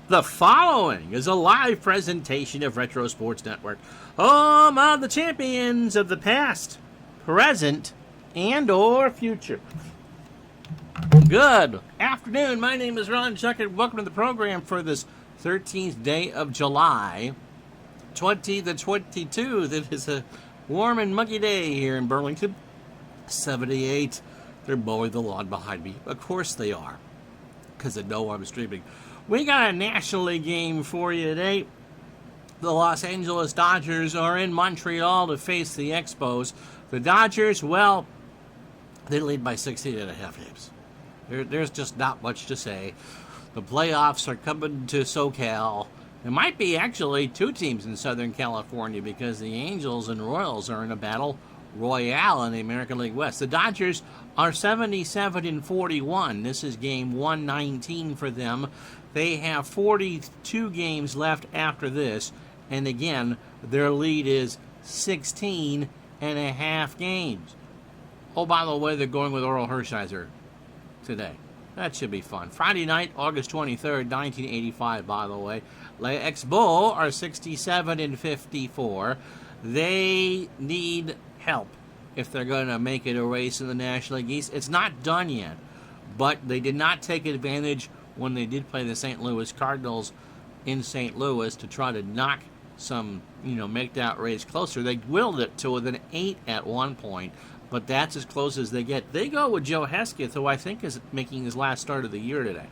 The following is a live presentation of Retro Sports Network, home of the champions of the past, present, and or future. Good afternoon. My name is Ron Chuck, and welcome to the program for this 13th day of July, 2022. It is a warm and muggy day here in Burlington. 78. They're mowing the lawn behind me. Of course they are, because they know I'm streaming. We got a National League game for you today. The Los Angeles Dodgers are in Montreal to face the Expos. The Dodgers, well, they lead by 16.5 games. There's just not much to say. The playoffs are coming to SoCal. There might be actually two teams in Southern California because the Angels and Royals are in a battle royale in the American League West. The Dodgers are 77-41. This is game 119 for them. They have 42 games left after this. And again, their lead is 16.5 games. Oh, by the way, they're going with Oral Hershiser today. That should be fun. Friday night, August 23rd, 1985, by the way. Les Expos are 67-54. They need help if they're going to make it a race in the National League East. It's not done yet, but they did not take advantage when they did play the St. Louis Cardinals in St. Louis to try to knock some, make that race closer. They willed it to within 8 at one point, but that's as close as they get. They go with Joe Hesketh, who I think is making his last start of the year today.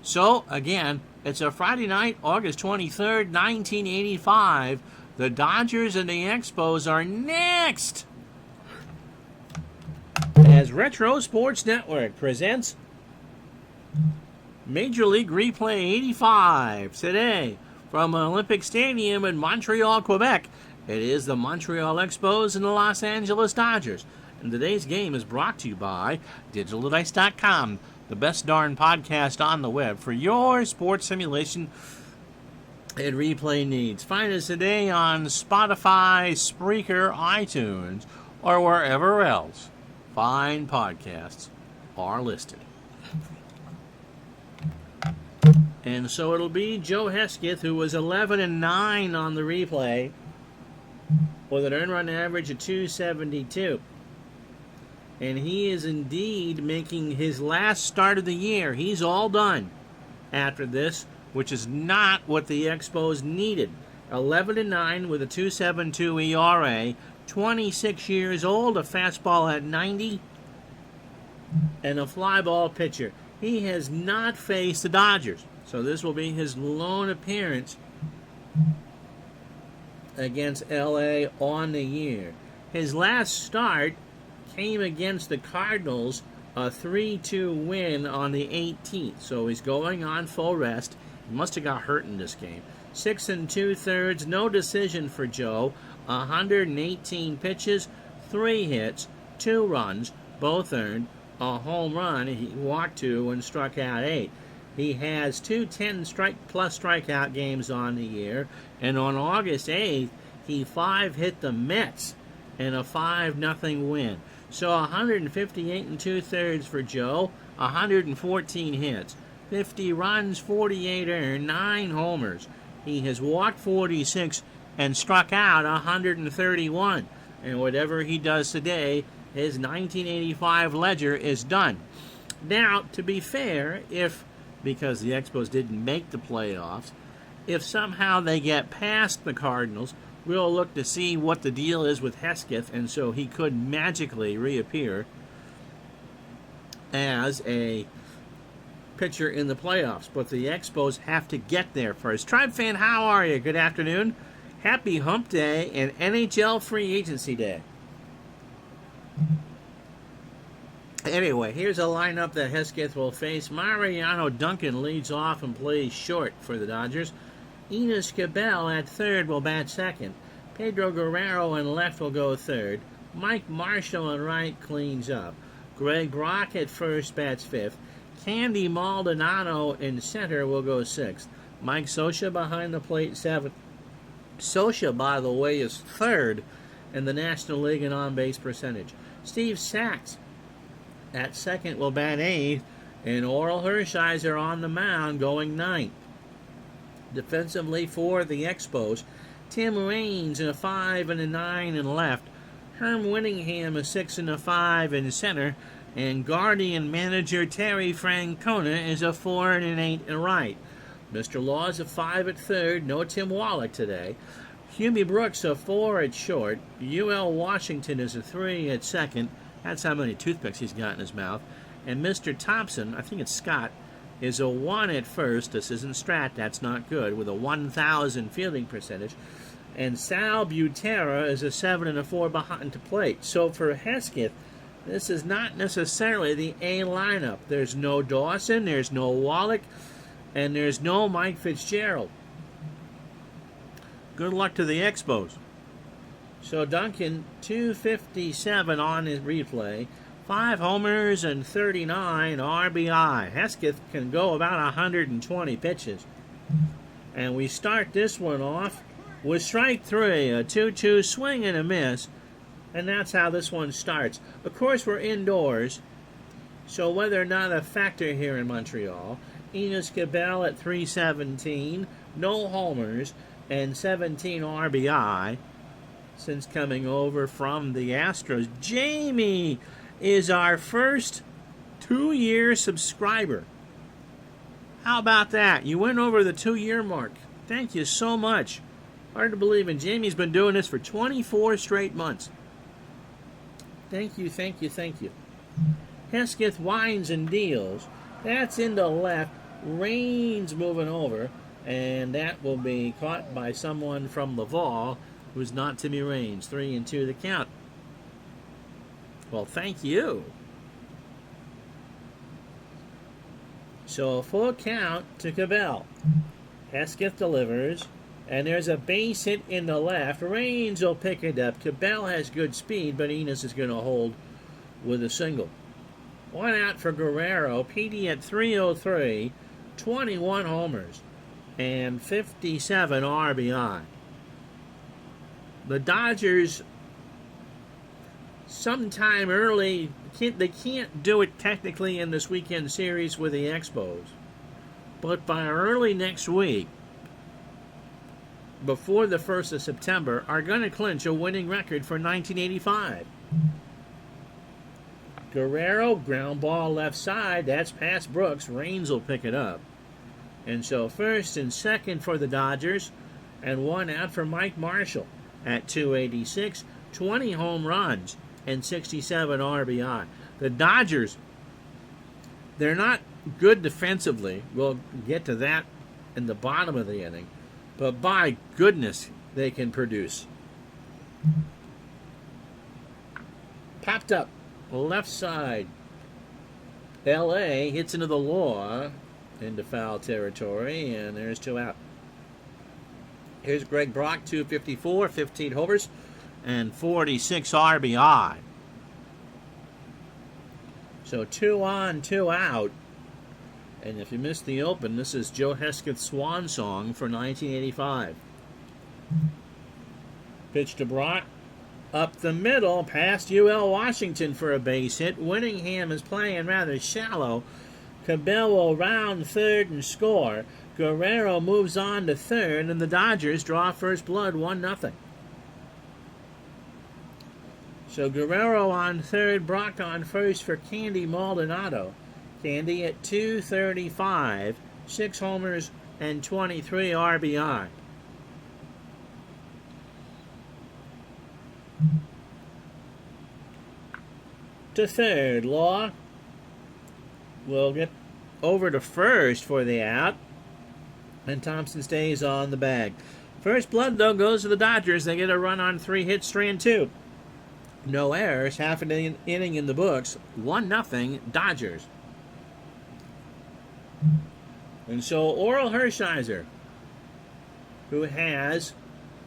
So, again, it's a Friday night, August 23rd, 1985. The Dodgers and the Expos are next as Retro Sports Network presents Major League Replay 85 today from Olympic Stadium in Montreal, Quebec. It is the Montreal Expos and the Los Angeles Dodgers. And today's game is brought to you by DigitalDice.com, the best darn podcast on the web for your sports simulation and replay needs. Find us today on Spotify, Spreaker, iTunes, or wherever else fine podcasts are listed. And so it'll be Joe Hesketh, who was 11-9 on the replay, with an earned run average of 272. And he is indeed making his last start of the year. He's all done after this, which is not what the Expos needed. 11-9 with a 2.72 ERA, 26 years old, a fastball at 90, and a fly ball pitcher. He has not faced the Dodgers, so this will be his lone appearance against LA on the year. His last start came against the Cardinals, a 3-2 win on the 18th, so he's going on full rest. He must have got hurt in this game. 6 2/3, no decision for Joe. 118 pitches, 3 hits, 2 runs, both earned, a home run. He walked 2 and struck out 8. He has 2 10-plus strikeout games on the year, and on August 8th, he 5-hit the Mets in a 5-0 win. So 158 2/3 for Joe, 114 hits, 50 runs, 48 earned, 9 homers. He has walked 46 and struck out 131. And whatever he does today, his 1985 ledger is done. Now, to be fair, because the Expos didn't make the playoffs, if somehow they get past the Cardinals, we'll look to see what the deal is with Hesketh, and so he could magically reappear as a pitcher in the playoffs. But the Expos have to get there first. Tribe fan, how are you? Good afternoon. Happy Hump Day and NHL Free Agency Day. Anyway, here's a lineup that Hesketh will face. Mariano Duncan leads off and plays short for the Dodgers. Enos Cabell at third will bat second. Pedro Guerrero in left will go third. Mike Marshall in right cleans up. Greg Brock at first bats fifth. Candy Maldonado in center will go sixth. Mike Scioscia behind the plate seventh. Scioscia, by the way, is third in the National League in on-base percentage. Steve Sachs at second will bat eighth, and Oral Hershiser on the mound going ninth. Defensively for the Expos, Tim Raines in a 5 and a 9 in left, Herm Winningham a 6 and a 5 in center, and Guardian manager Terry Francona is a 4 and an 8 in right. Mr. Laws a 5 at third, no Tim Wallach today. Hubie Brooks a 4 at short. UL Washington is a 3 at second. That's how many toothpicks he's got in his mouth. And Mr. Thompson, I think it's Scott, is a 1 at first. This isn't Strat, that's not good, with a 1,000 fielding percentage. And Sal Butera is a 7 and a 4 behind to plate. So for Hesketh, this is not necessarily the A lineup. There's no Dawson, there's no Wallach, and there's no Mike Fitzgerald. Good luck to the Expos. So Duncan, 257 on his replay, 5 homers and 39 RBI. Hesketh can go about 120 pitches. And we start this one off with strike 3, a 2-2 swing and a miss. And that's how this one starts. Of course, we're indoors, so weather not a factor here in Montreal. Enos Cabell at 317, no homers, and 17 RBI since coming over from the Astros. Jamie is our first 2-year subscriber. How about that? You went over the 2-year mark. Thank you so much. Hard to believe, and Jamie's been doing this for 24 straight months. Thank you, thank you, thank you. Hesketh winds and deals. That's into left. Raines moving over. And that will be caught by someone from Laval who's not Timmy Raines. 3-2 the count. Well, thank you. So a full count to Cabell. Hesketh delivers. And there's a base hit in the left. Raines will pick it up. Cabell has good speed, but Enos is going to hold with a single. 1 out for Guerrero. PD at 303. 21 homers. And 57 RBI. The Dodgers, sometime early, they can't do it technically in this weekend series with the Expos. But by early next week, before the 1st of September, are going to clinch a winning record for 1985. Guerrero, ground ball left side. That's past Brooks. Raines will pick it up. And so first and second for the Dodgers, and 1 out for Mike Marshall at 286, 20 home runs, and 67 RBI. The Dodgers, they're not good defensively. We'll get to that in the bottom of the inning. But by goodness, they can produce. Popped up, left side. L.A. hits into the law, into foul territory, and there's 2 out. Here's Greg Brock, 254, 15 homers, and 46 RBI. So 2 on, 2 out. And if you missed the open, this is Joe Hesketh's swan song for 1985. Pitch to Brock. Up the middle, past UL Washington for a base hit. Winningham is playing rather shallow. Cabell will round third and score. Guerrero moves on to third, and the Dodgers draw first blood 1-0. So Guerrero on third, Brock on first for Candy Maldonado. Candy at 235, 6 homers, and 23 RBI. To third, Law will get over to first for the out, and Thompson stays on the bag. First blood, though, goes to the Dodgers. They get a run on 3 hits, 3 and 2. No errors, half an inning in the books. 1-0 Dodgers. And so Oral Hershiser, who has,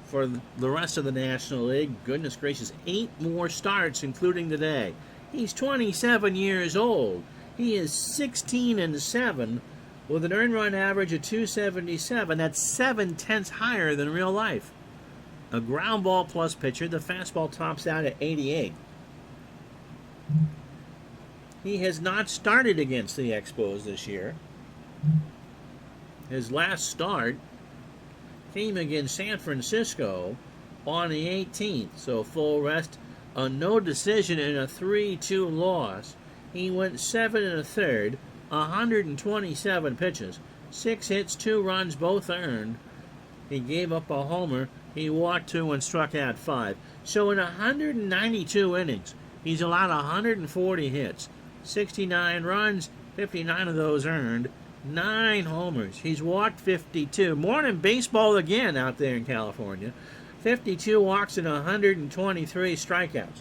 for the rest of the National League, goodness gracious, 8 more starts, including today. He's 27 years old. He is 16-7 with an earned run average of 277. That's 7/10 higher than real life. A ground ball plus pitcher. The fastball tops out at 88. He has not started against the Expos this year. His last start came against San Francisco on the 18th. So full rest, a no decision in a 3-2 loss. He went 7 1/3, 127 pitches, 6 hits, 2 runs, both earned. He gave up a homer. He walked 2 and struck out 5. So in 192 innings, he's allowed 140 hits, 69 runs, 59 of those earned, 9 homers. He's walked 52. More than baseball again out there in California. 52 walks and 123 strikeouts.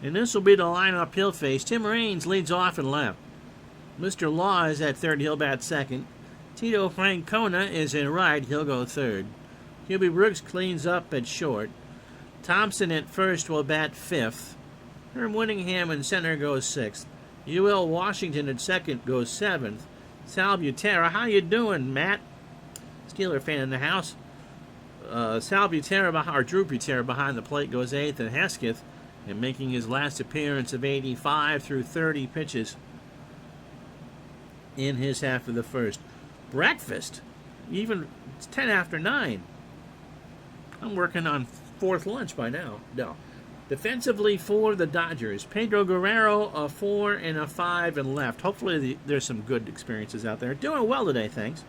And this will be the lineup he'll face. Tim Raines leads off and left. Mr. Law is at third. He'll bat second. Tito Francona is in right. He'll go third. Hubie Brooks cleans up at short. Thompson at first will bat fifth. Herm Winningham in center goes sixth. U.L. Washington at second goes seventh. Sal Butera, how you doing, Matt? Steeler fan in the house. Sal Butera, or Drew Butera behind the plate goes eighth, and Hesketh, and making his last appearance of 85 through 30 pitches in his half of the first. Breakfast, even it's 10 after 9. I'm working on fourth lunch by now. No. Defensively for the Dodgers, Pedro Guerrero, a 4 and a 5 and left. Hopefully there's some good experiences out there. Doing well today, thanks.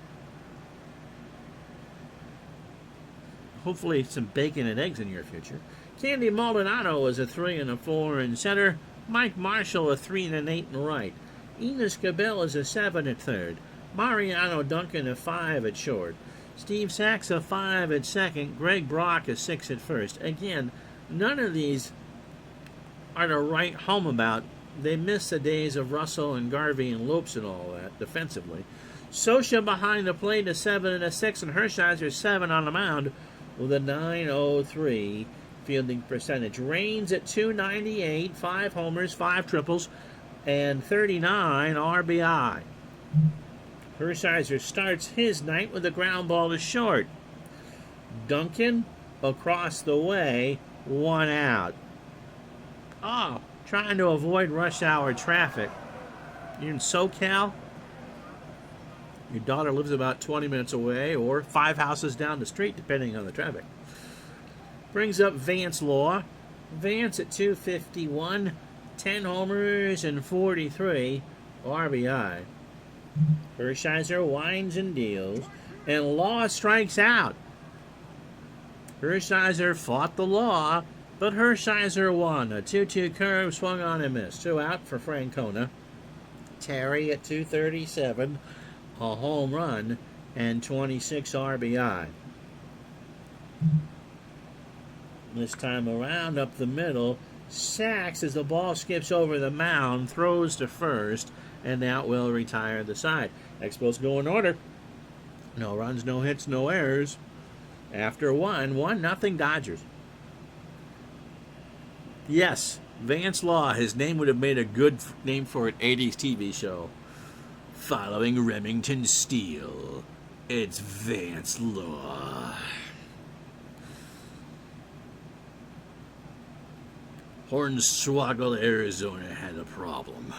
Hopefully some bacon and eggs in your future. Candy Maldonado is a 3 and a 4 in center. Mike Marshall a 3 and an 8 in right. Enos Cabell is a 7 at third. Mariano Duncan a 5 at short. Steve Sachs a 5 at second. Greg Brock a 6 at first. Again, none of these are to write home about. They miss the days of Russell and Garvey and Lopes and all that defensively. Sosha behind the plate a 7 and a 6, and Hershiser 7 on the mound with a 9.03 fielding percentage. Raines at 298, 5 homers, 5 triples, and 39 RBI. Hershiser starts his night with a ground ball to short. Duncan across the way, 1 out. Oh, trying to avoid rush hour traffic. You're in SoCal? Your daughter lives about 20 minutes away or 5 houses down the street, depending on the traffic. Brings up Vance Law. Vance at 251, 10 homers and 43 RBI. Hershiser winds and deals, and Law strikes out. Hershiser fought the Law, but Hershiser won. A 2-2 curve swung on and missed. 2 out for Francona. Terry at 237, a home run, and 26 RBI. This time around, up the middle, Sachs, as the ball skips over the mound, throws to first, and that will retire the side. Expos go in order. No runs, no hits, no errors. After 1-0 Dodgers. Yes, Vance Law, his name would have made a good name for an 80s TV show. Following Remington Steele, it's Vance Law. Hornswoggle, Arizona had a problem.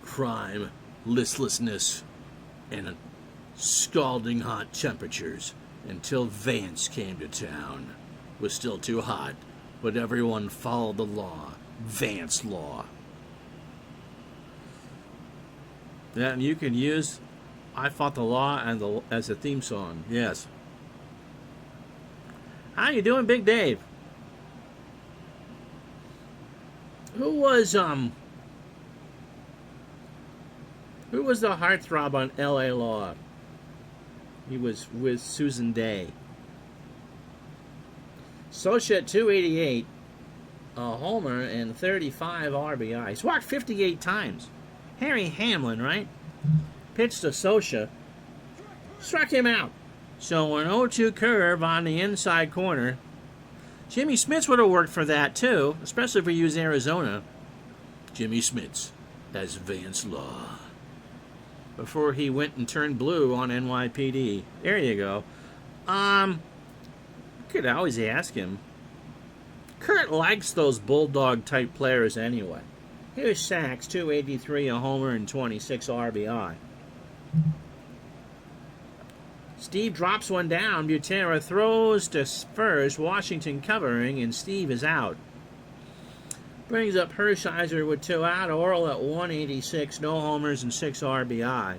Crime, listlessness, and scalding hot temperatures until Vance came to town. It was still too hot, but everyone followed the law. Vance Law. Yeah, and you can use I Fought the Law and as a theme song. Yes. How you doing, Big Dave? Who was the heartthrob on L.A. Law? He was with Susan Day. Sosha at 288, a homer and 35 RBI. He's walked 58 times. Harry Hamlin, right? Pitched to Sosha. Struck him out. So an 0-2 curve on the inside corner. Jimmy Smits would have worked for that too, especially if we use Arizona. Jimmy Smits as Vance Law. Before he went and turned blue on NYPD. There you go. Could always ask him. Kurt likes those bulldog type players anyway. Here's Sachs, 283, a homer, and 26 RBI. Steve drops one down. Butera throws to first. Washington covering, and Steve is out. Brings up Hershiser with 2 out. Oral at 186, no homers and 6 RBI.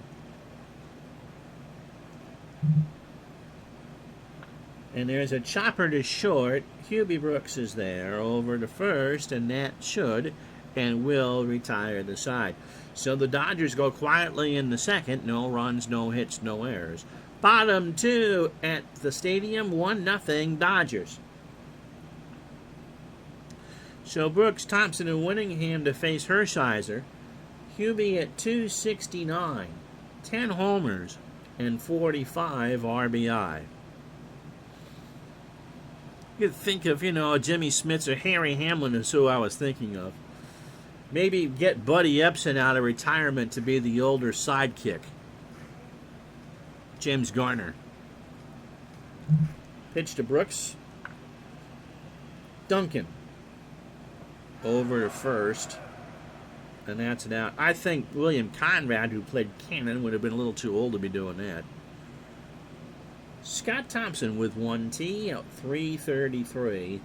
And there's a chopper to short. Hubie Brooks is there over to first, and that should and will retire the side. So the Dodgers go quietly in the second. No runs, no hits, no errors. Bottom 2 at the stadium, 1-0 Dodgers. So Brooks, Thompson, and Winningham to face Hershiser. Hubie at 269, 10 homers, and 45 RBI. You could think of, Jimmy Smits or Harry Hamlin is who I was thinking of. Maybe get Buddy Epson out of retirement to be the older sidekick. James Garner. Pitch to Brooks. Duncan. Over to first. And that's it out. I think William Conrad, who played Cannon, would have been a little too old to be doing that. Scott Thompson with 1 T at 333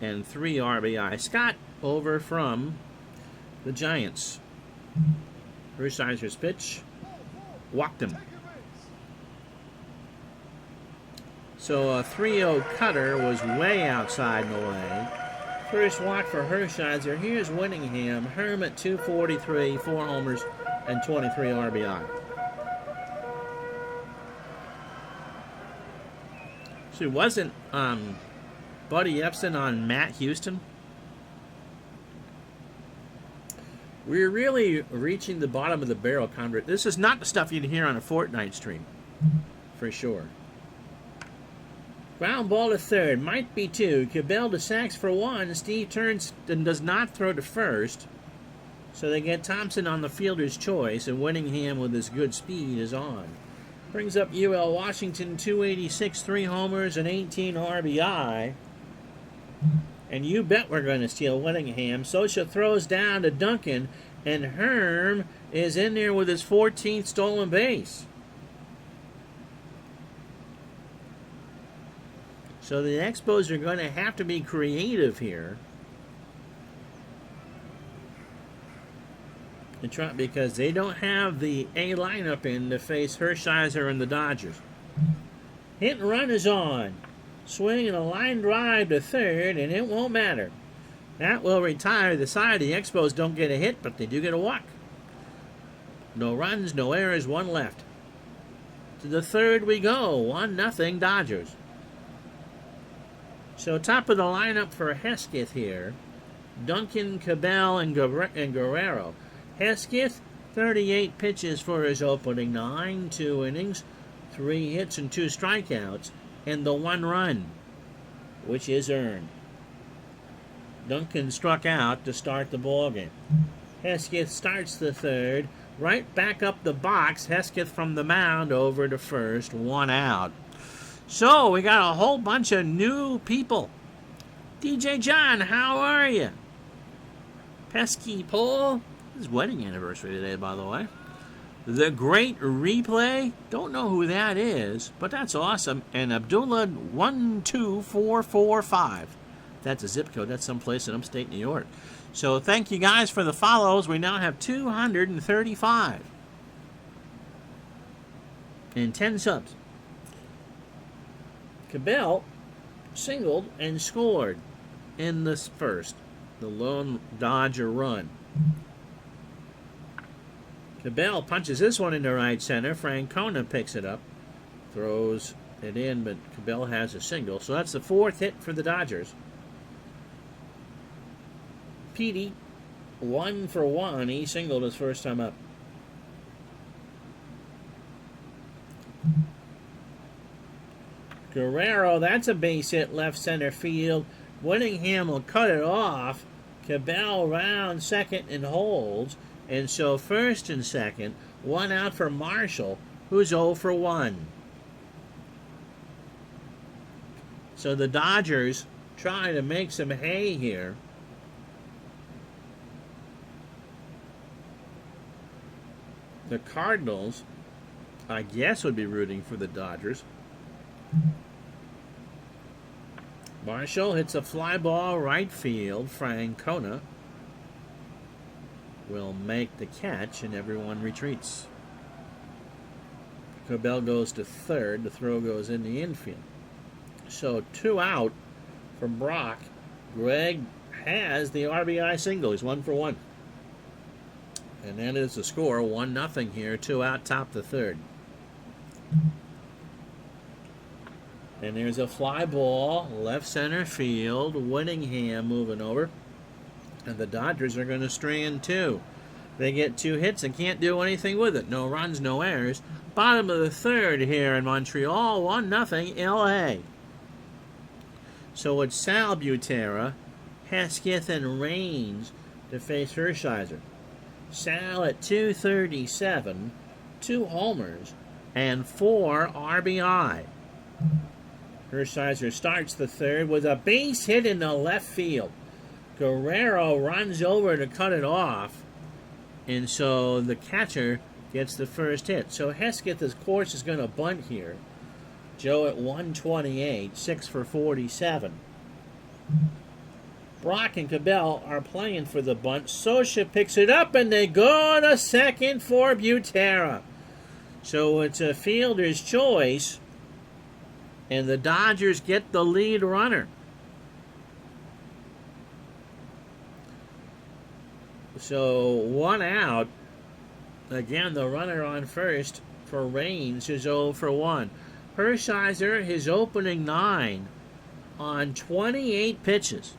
and 3 RBI. Scott over from the Giants. Hershiser's pitch. Walked him. So a 3-0 cutter was way outside and away. First walk for Hershiser. Here's Winningham. Herm at 243, 4 homers, and 23 RBI. So wasn't Buddy Epson on Matt Houston? We're really reaching the bottom of the barrel, Conrad. This is not the stuff you'd hear on a Fortnite stream, for sure. Ground ball to third. Might be 2. Cabell to Sachs for 1. Steve turns and does not throw to first. So they get Thompson on the fielder's choice, and Winningham with his good speed is on. Brings up UL Washington, 286, 3 homers, and 18 RBI. And you bet we're going to steal Winningham. Socha throws down to Duncan, and Herm is in there with his 14th stolen base. So the Expos are going to have to be creative here. Because they don't have the A lineup in to face Hershiser and the Dodgers. Hit and run is on. Swing and a line drive to third, and it won't matter. That will retire the side. The Expos don't get a hit, but they do get a walk. No runs, no errors, 1 left. To the third we go, 1-0 Dodgers. So top of the lineup for Hesketh here. Duncan, Cabell, and Guerrero. Hesketh, 38 pitches for his opening 9, 2 innings, 3 hits and 2 strikeouts, and the 1 run, which is earned. Duncan struck out to start the ballgame. Hesketh starts the third, right back up the box. Hesketh from the mound over to first, 1 out. So we got a whole bunch of new people. DJ John, how are you? Pesky Paul. His wedding anniversary today, by the way. The Great Replay. Don't know who that is, but that's awesome. And Abdullah 12445. That's a zip code. That's someplace in upstate New York. So thank you guys for the follows. We now have 235. And 10 subs. Cabell singled and scored in this first. The lone Dodger run. Cabell punches this one into right center. Francona picks it up. Throws it in, but Cabell has a single. So that's the 4th hit for the Dodgers. Petey, 1 for 1. He singled his first time up. Guerrero, that's a base hit left center field. Winningham will cut it off. Cabell round second and holds. And so first and second, 1 out for Marshall, who's 0 for 1. So the Dodgers try to make some hay here. the Cardinals, I guess, would be rooting for the Dodgers. Marshall hits a fly ball right field. Francona will make the catch, and everyone retreats. Cabell goes to third. The throw goes in the infield. So 2 out for Brock. Greg has the RBI single. He's 1 for 1. And that is the score. 1-0 here. 2 out, top the third. And there's a fly ball, left center field. Whittingham moving over. And the Dodgers are going to strand 2. They get 2 hits and can't do anything with it. No runs, no errors. Bottom of the third here in Montreal. 1-0 LA. So it's Sal Butera, Hesketh, and Reynolds to face Hershiser. Sal at 237, 2 homers, and 4 RBI. Hershiser starts the third with a base hit in the left field. Guerrero runs over to cut it off, and so the catcher gets the first hit. So Hesketh, of course, is going to bunt here. Joe at 128, 6 for 47. Brock and Cabell are playing for the bunt. Sosha picks it up, and they go to second for Butera. So it's a fielder's choice, and the Dodgers get the lead runner. So 1 out. Again, the runner on first for Reynolds is 0 for 1. Hershiser, his opening 9 on 28 pitches.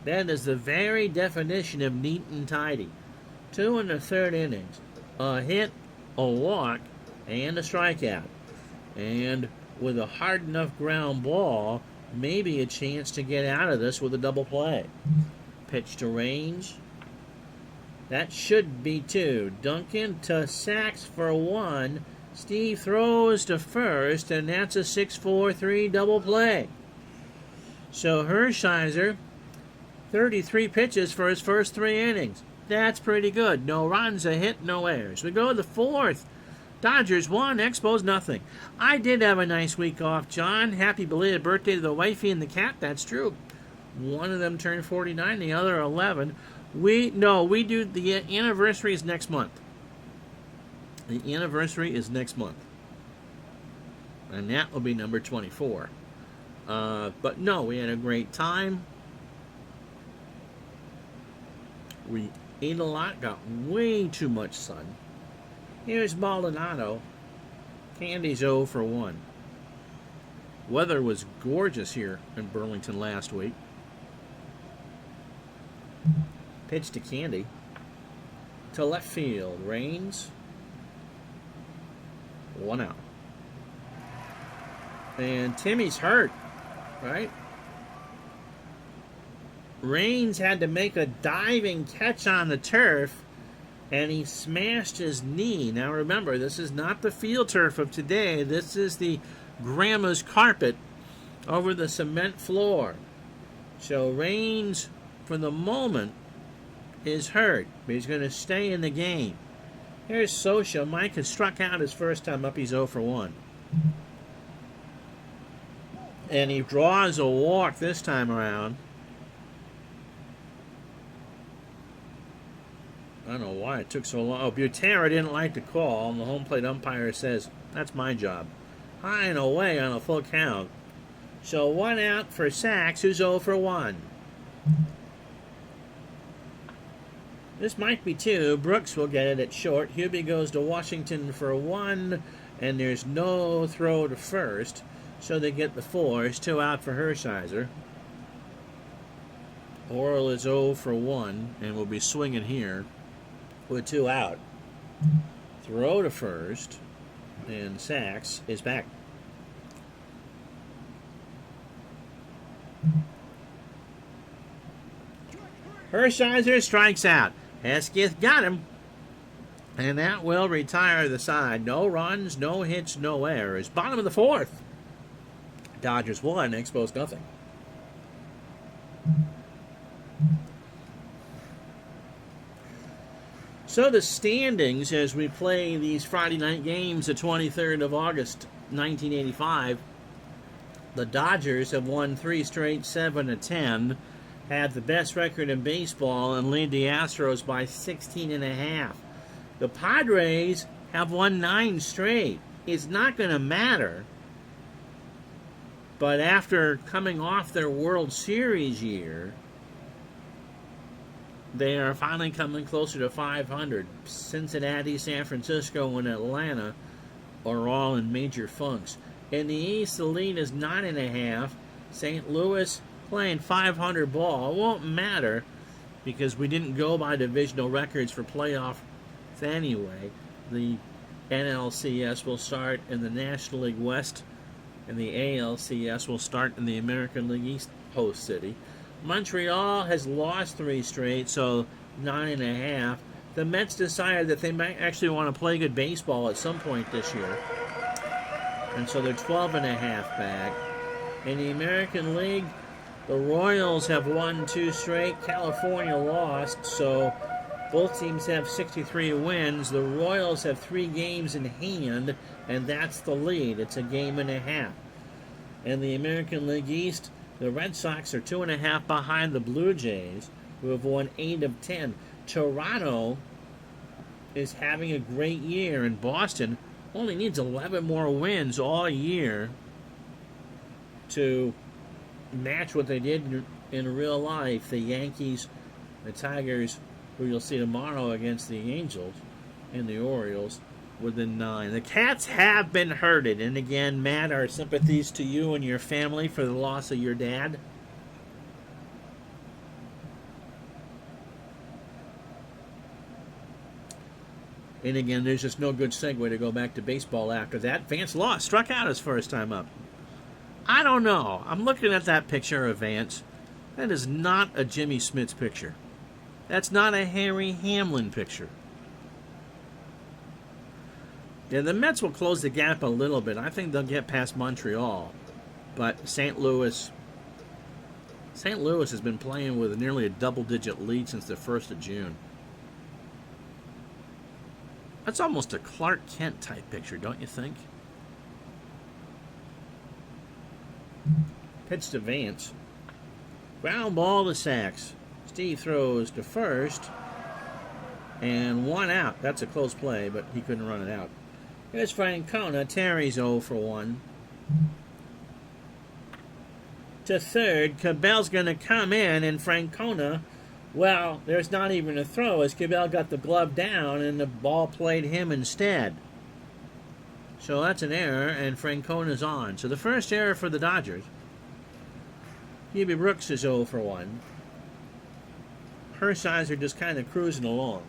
That is the very definition of neat and tidy. 2 in the third innings. A hit, a walk, and a strikeout. And with a hard enough ground ball, maybe a chance to get out of this with a double play. Pitch to range. That should be 2. Duncan to Sachs for 1. Steve throws to first, and that's a 6-4-3 double play. So Hershiser, 33 pitches for his first 3 innings. That's pretty good. No runs, a hit, no errors. We go to the 4th. Dodgers 1, Expos nothing. I did have a nice week off, John. Happy belated birthday to the wifey and the cat. That's true. One of them turned 49, the other 11. We do the anniversary is next month. The anniversary is next month. And that will be number 24. But no, we had a great time. We ate a lot, got way too much sun. Here's Maldonado. Candy's 0 for 1. Weather was gorgeous here in Burlington last week. Pitch to Candy. To left field. Reynolds. 1 out. And Timmy's hurt, right? Reynolds had to make a diving catch on the turf, and he smashed his knee. Now remember, this is not the field turf of today. This is the grandma's carpet over the cement floor. So Reynolds, for the moment, is hurt, but he's going to stay in the game. Here's Sosha. Mike has struck out his first time up. He's 0 for 1. And he draws a walk this time around. I don't know why it took so long. Oh, Butera didn't like the call, and the home plate umpire says, that's my job. High and away on a full count. So 1 out for Sachs, who's 0 for 1. This might be 2. Brooks will get it at short. Hubie goes to Washington for 1, and there's no throw to first. So they get the 4. It's 2 out for Hershiser. Orel is 0 for 1, and will be swinging here with 2 out. Throw to first, and Sachs is back. Hershiser strikes out. Hesketh got him. And that will retire the side. No runs, no hits, no errors. Bottom of the 4th. Dodgers 1, Expos nothing. So the standings as we play these Friday night games, the 23rd of August, 1985. The Dodgers have won 3 straight, 7-10, had the best record in baseball, and lead the Astros by 16.5. The Padres have won 9 straight. It's not going to matter. But after coming off their World Series year, they are finally coming closer to 500. Cincinnati, San Francisco, and Atlanta are all in major funks. In the East, the lead is 9.5. St. Louis playing 500 ball. It won't matter because we didn't go by divisional records for playoffs anyway. The NLCS will start in the National League West, and the ALCS will start in the American League East host city. Montreal has lost 3 straight, so 9.5. The Mets decided that they might actually want to play good baseball at some point this year, and so they're 12.5 back. In the American League, the Royals have won 2 straight. California lost, so both teams have 63 wins. The Royals have 3 games in hand, and that's the lead. It's a game and a half. In the American League East, the Red Sox are 2.5 behind the Blue Jays, who have won 8 of 10. Toronto is having a great year, and Boston only needs 11 more wins all year to match what they did in real life. The Yankees, the Tigers, who you'll see tomorrow against the Angels, and the Orioles within 9. The Cats have been hurted, and again, Matt, our sympathies to you and your family for the loss of your dad. And again, there's just no good segue to go back to baseball after that. Vance Law struck out his first time up. I don't know. I'm looking at that picture of Vance. That is not a Jimmy Smits picture. That's not a Harry Hamlin picture. Yeah, the Mets will close the gap a little bit. I think they'll get past Montreal. But St. Louis has been playing with nearly a double-digit lead since the 1st of June. That's almost a Clark Kent type picture, don't you think? Pitch to Vance. Ground ball to Sachs. Steve throws to first. And 1 out. That's a close play, but he couldn't run it out. Here's Francona. Terry's 0 for 1. To third. Cabell's going to come in, and Francona, well, there's not even a throw as Cabell got the glove down, and the ball played him instead. So that's an error, and Francona's on. So the first error for the Dodgers. Hubie Brooks is 0 for 1. Hershiser just kind of cruising along.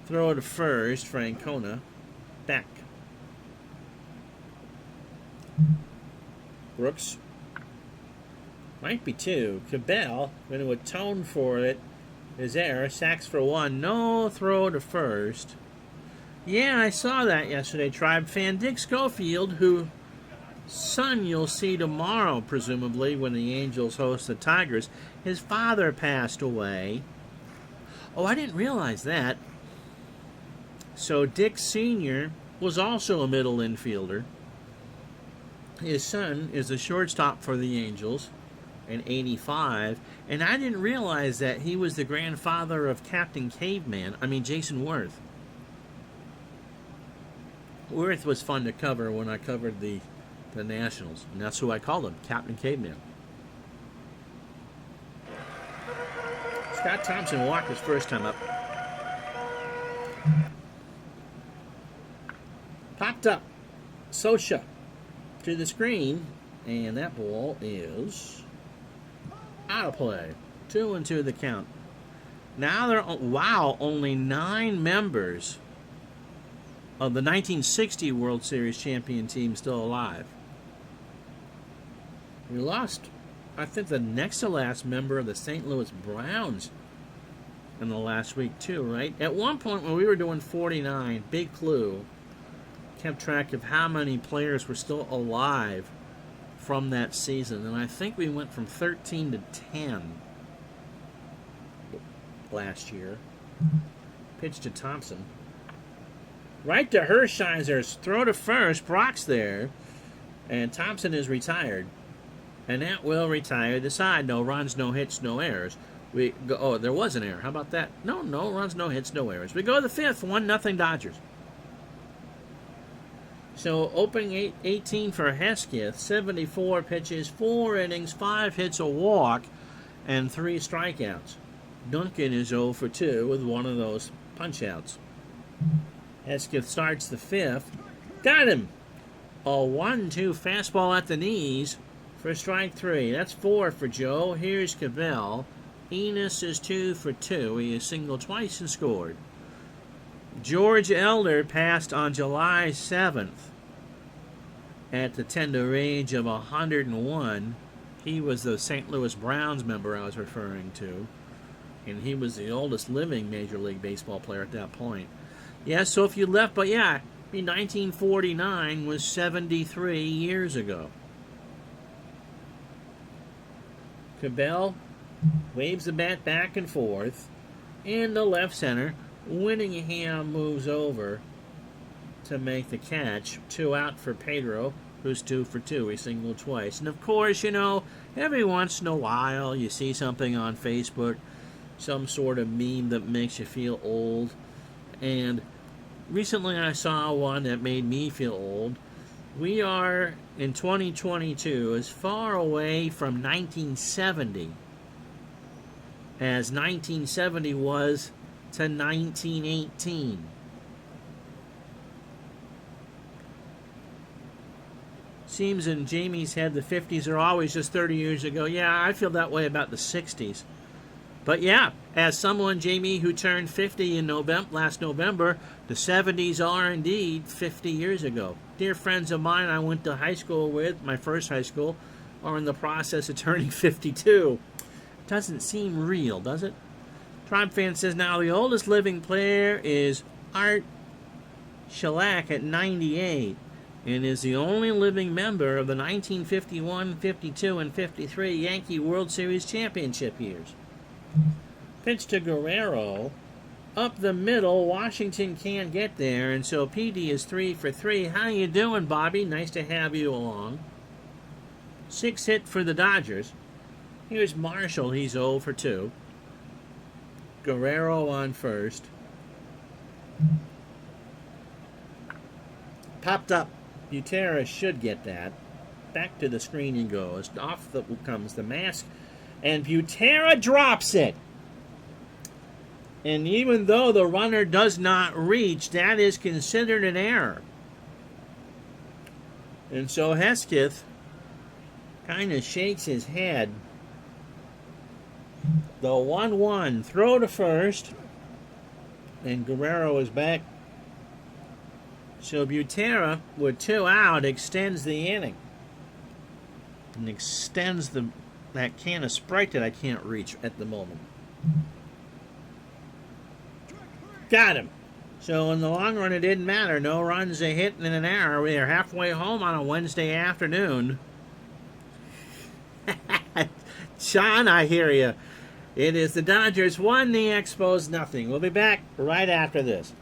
Throw to first, Francona. Back. Brooks. Might be 2. Cabell going to atone for it. His error. Sacks for 1. No throw to first. Yeah, I saw that yesterday, Tribe fan. Dick Schofield, who son you'll see tomorrow, presumably, when the Angels host the Tigers. His father passed away. Oh, I didn't realize that. So Dick Sr. was also a middle infielder. His son is a shortstop for the Angels in 85. And I didn't realize that he was the grandfather of Captain Jason Worth. Worth was fun to cover when I covered the Nationals, and that's who I called him, Captain Caveman. Scott Thompson walked his first time up. Popped up. Sosha to the screen, and that ball is out of play. 2-2 the count. Now only 9 members of the 1960 World Series champion team still alive. We lost, I think, the next to last member of the St. Louis Browns in the last week too, right? At one point when we were doing 49, Big Clue kept track of how many players were still alive from that season, and I think we went from 13 to 10 last year. Pitch to Thompson. Right to Hershiser's throw to first. Brock's there. And Thompson is retired. And that will retire the side. No runs, no hits, no errors. We go, oh, there was an error. How about that? No runs, no hits, no errors. We go to the fifth. 1-0 Dodgers. So opening 18 for Hesketh. 74 pitches, 4 innings, 5 hits, a walk, and 3 strikeouts. Duncan is 0 for 2 with one of those punch-outs. Hesketh starts the fifth. Got him! A 1-2 fastball at the knees for strike 3. That's 4 for Joe. Here's Cabell. Enos is 2 for 2. He has singled twice and scored. George Elder passed on July 7th at the tender age of 101. He was the St. Louis Browns member I was referring to. And he was the oldest living Major League Baseball player at that point. Yeah, so if you left, but yeah, 1949 was 73 years ago. Cabell waves the bat back and forth. In the left center, Winningham moves over to make the catch. 2 out for Pedro, who's 2 for 2. He singled twice. And of course, you know, every once in a while you see something on Facebook, some sort of meme that makes you feel old. And recently I saw one that made me feel old. We are, in 2022, as far away from 1970 as 1970 was to 1918. Seems in Jamie's head the 50s are always just 30 years ago. Yeah, I feel that way about the 60s. But yeah, as someone, Jamie, who turned 50 in last November, the 70s are indeed 50 years ago. Dear friends of mine I went to high school with, my first high school, are in the process of turning 52. Doesn't seem real, does it? Tribe Fan says now the oldest living player is Art Shellac at 98 and is the only living member of the 1951, 52, and 53 Yankee World Series championship years. Pitch to Guerrero. Up the middle, Washington can't get there, and so PD is 3 for 3. How you doing, Bobby? Nice to have you along. 6 hit for the Dodgers. Here's Marshall. He's 0 for 2. Guerrero on first. Popped up. Butera should get that. Back to the screen he goes. Off comes the mask. And Butera drops it. And even though the runner does not reach, that is considered an error. And so Hesketh kind of shakes his head. The 1-1 throw to first. And Guerrero is back. So Butera, with 2 out, extends the inning. And extends that can of Sprite that I can't reach at the moment. Got him. So in the long run, it didn't matter. No runs, a hit, and an error. We are halfway home on a Wednesday afternoon. Sean, I hear you. It is the Dodgers 1, the Expos nothing. We'll be back right after this.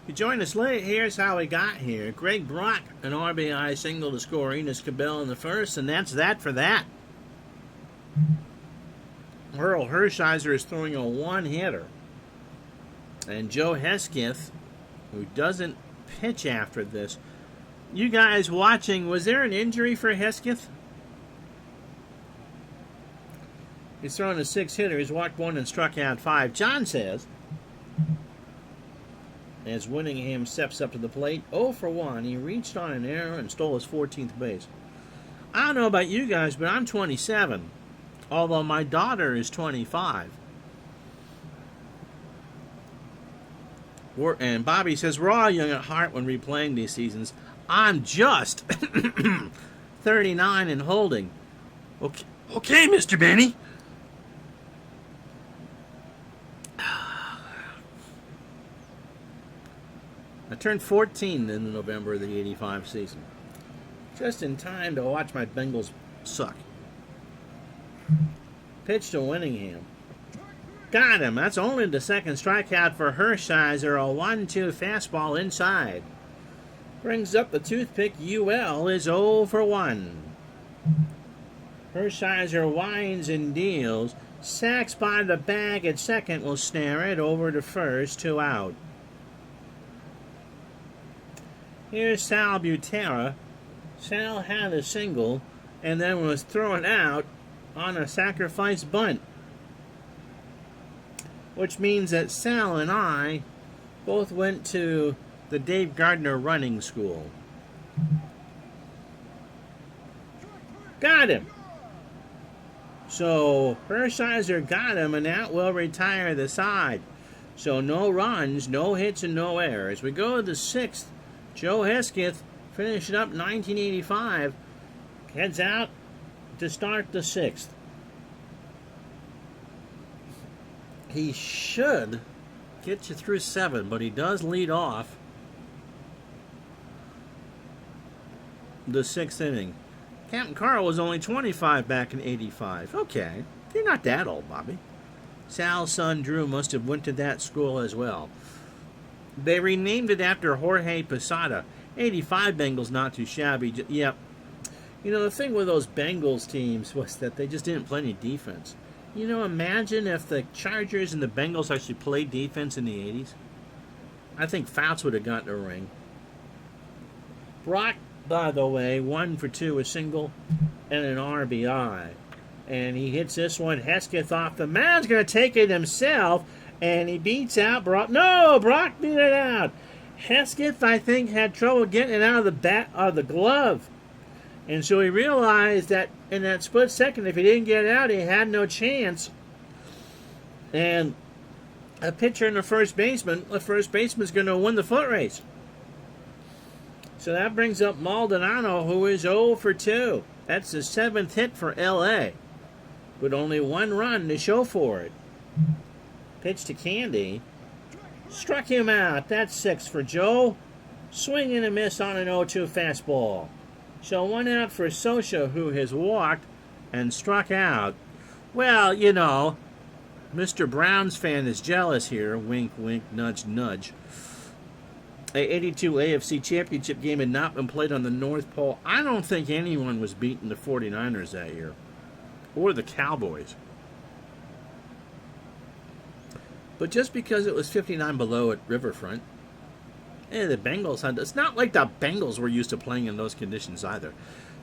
You joined us late. Here's how we got here. Greg Brock, an RBI single to score Enos Cabell in the first, and that's that for that. Earl Hershiser is throwing a one-hitter. And Joe Hesketh, who doesn't pitch after this. You guys watching, was there an injury for Hesketh? He's throwing a 6-hitter. He's walked 1 and struck out 5. John says as Winningham steps up to the plate. 0 for 1. He reached on an error and stole his 14th base. I don't know about you guys, but I'm 27, although my daughter is 25. And Bobby says, we're all young at heart when replaying these seasons. I'm just 39 and holding. Okay, Mr. Benny. I turned 14 in November of the 85 season. Just in time to watch my Bengals suck. Pitch to Winningham. Got him. That's only the second strikeout for Hershiser. A 1-2 fastball inside. Brings up the toothpick. UL is 0 for 1. Hershiser winds and deals. Sacks by the bag at second will snare it over to first. 2 out. Here's Sal Butera. Sal had a single and then was thrown out on a sacrifice bunt, which means that Sal and I both went to the Dave Gardner running school. Got him. So Hershiser got him, and that will retire the side. So no runs, no hits, and no errors. We go to the 6th. Joe Hesketh, finishing up 1985, heads out to start the 6th. He should get you through 7, but he does lead off the 6th inning. Captain Carl was only 25 back in 85. Okay, you're not that old, Bobby. Sal's son Drew must have went to that school as well. They renamed it after Jorge Posada. 85 Bengals, not too shabby. Yep. You know, the thing with those Bengals teams was that they just didn't play any defense. You know, imagine if the Chargers and the Bengals actually played defense in the 80s. I think Fouts would have gotten a ring. Brock, by the way, 1 for 2, a single and an RBI. And he hits this one. Hesketh off the mound's going to take it himself. And he beats out Brock. No, Brock beat it out. Hesketh, I think, had trouble getting it out of the bat of the glove. And so he realized that in that split second, if he didn't get it out, he had no chance. And a pitcher and the first baseman's going to win the foot race. So that brings up Maldonado, who is 0 for 2. That's the 7th hit for L.A., but only 1 run to show for it. Pitch to Candy. Struck him out. That's 6 for Joe. Swing and a miss on an 0-2 fastball. So 1 out for Sosha, who has walked and struck out. Well, you know, Mr. Browns fan is jealous here. Wink, wink, nudge, nudge. A 82 AFC Championship game had not been played on the North Pole. I don't think anyone was beating the 49ers that year. Or the Cowboys. But just because it was 59 below at Riverfront, the Bengals had... It's not like the Bengals were used to playing in those conditions either.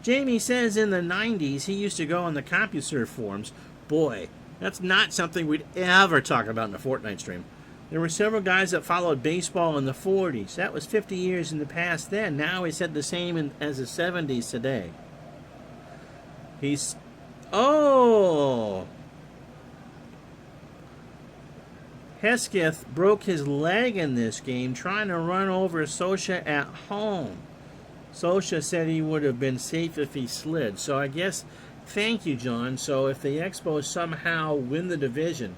Jamie says in the 90s he used to go on the CompuServe forums. Boy, that's not something we'd ever talk about in a Fortnite stream. There were several guys that followed baseball in the 40s. That was 50 years in the past then. Now he said the same as the 70s today. He's... Oh! Hesketh broke his leg in this game trying to run over Sosha at home. Sosha said he would have been safe if he slid. So I guess, thank you, John. So if the Expos somehow win the division,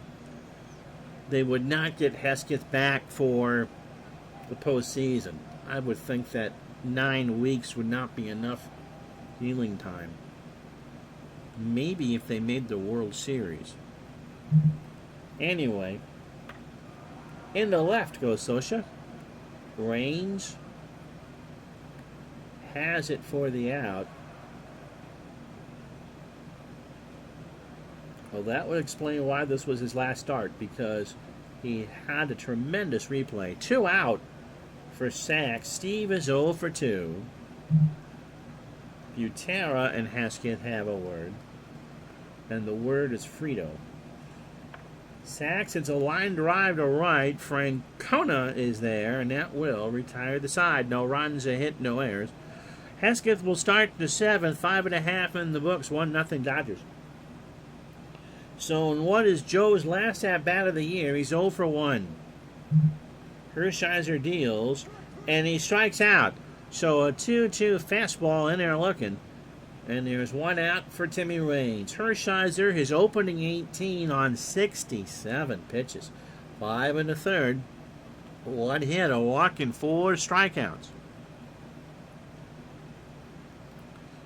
they would not get Hesketh back for the postseason. I would think that 9 weeks would not be enough healing time. Maybe if they made the World Series. Anyway, in the left goes Sosha. Reynolds has it for the out. Well, that would explain why this was his last start, because he had a tremendous replay. 2 out for sacks. Steve is 0 for 2. Butera and Hesketh have a word. And the word is Frito. Saxon's a line drive to right. Francona is there, and that will retire the side. No runs, a hit, no errors. Hesketh will start the 7th, 5.5 in the books, 1-0 Dodgers. So in what is Joe's last at-bat of the year, he's 0 for 1. Hershiser deals, and he strikes out. So a 2-2 fastball in there looking. And there's one out for Timmy Raines. Hershiser, his opening 18 on 67 pitches. 5 1/3. 1 hit, a walk, and 4 strikeouts.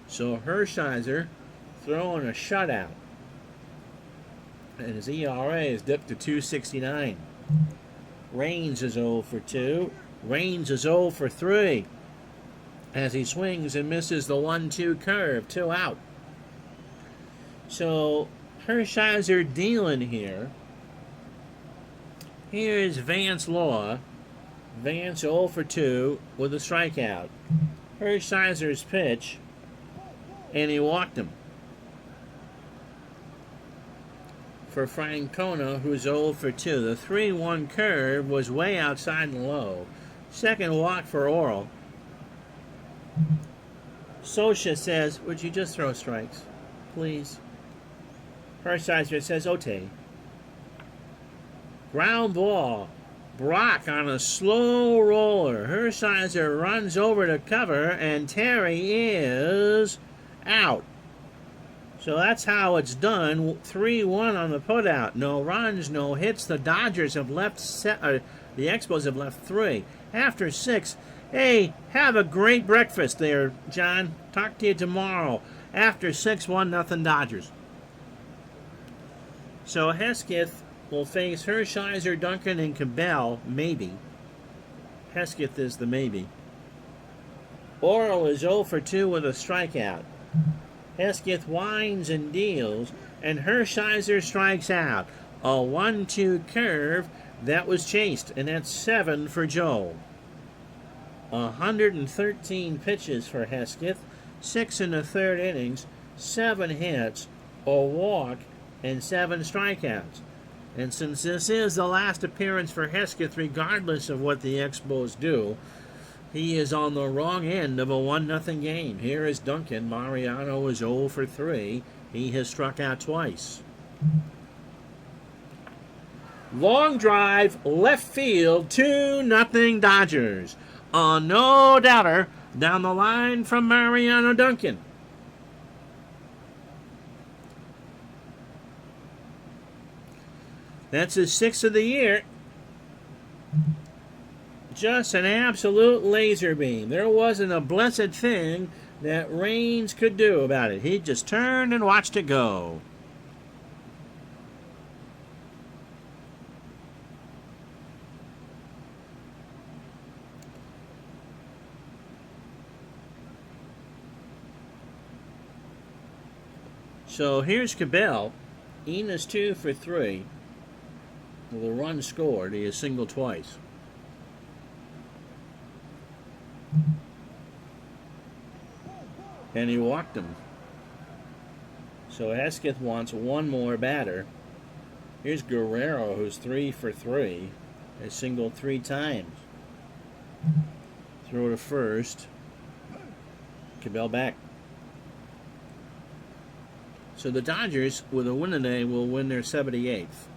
So Hershiser throwing a shutout. And his ERA is dipped to 2.69. Raines is 0 for 2. Raines is 0 for 3. As he swings and misses the 1-2 curve, 2 out. So Hershiser dealing here. Here's Vance Law. Vance 0 for 2 with a strikeout. Hershiser's pitch, and he walked him. For Francona, who's 0 for 2. The 3-1 curve was way outside and low. Second walk for Oral. Sosha says, would you just throw strikes, please? Hershiser says, okay. Ground ball. Brock on a slow roller. Hershiser runs over to cover, and Terry is out. So that's how it's done. 3-1 on the putout. No runs, no hits. The Dodgers have left, the Expos have left 3. After 6, hey, have a great breakfast there, John. Talk to you tomorrow. After 6, 1-0 Dodgers. So Hesketh will face Hershiser, Duncan, and Cabell, maybe. Hesketh is the maybe. Oral is 0 for 2 with a strikeout. Hesketh winds and deals, and Hershiser strikes out. A 1-2 curve that was chased, and that's 7 for Joe. 113 pitches for Hesketh, 6 1/3 innings, 7 hits, a walk, and 7 strikeouts. And since this is the last appearance for Hesketh, regardless of what the Expos do, he is on the wrong end of a 1-0 game. Here is Duncan. Mariano is 0 for 3. He has struck out twice. Long drive, left field, 2-0 Dodgers. A no-doubter down the line from Mariano Duncan. That's his 6th of the year. Just an absolute laser beam. There wasn't a blessed thing that Raines could do about it. He just turned and watched it go. So here's Cabell. Ena's 2 for 3. With a run scored, he has singled twice. And he walked him. So Hesketh wants one more batter. Here's Guerrero, who's 3 for 3. Has singled 3 times. Throw to first. Cabell back. So the Dodgers, with a win today, will win their 78th.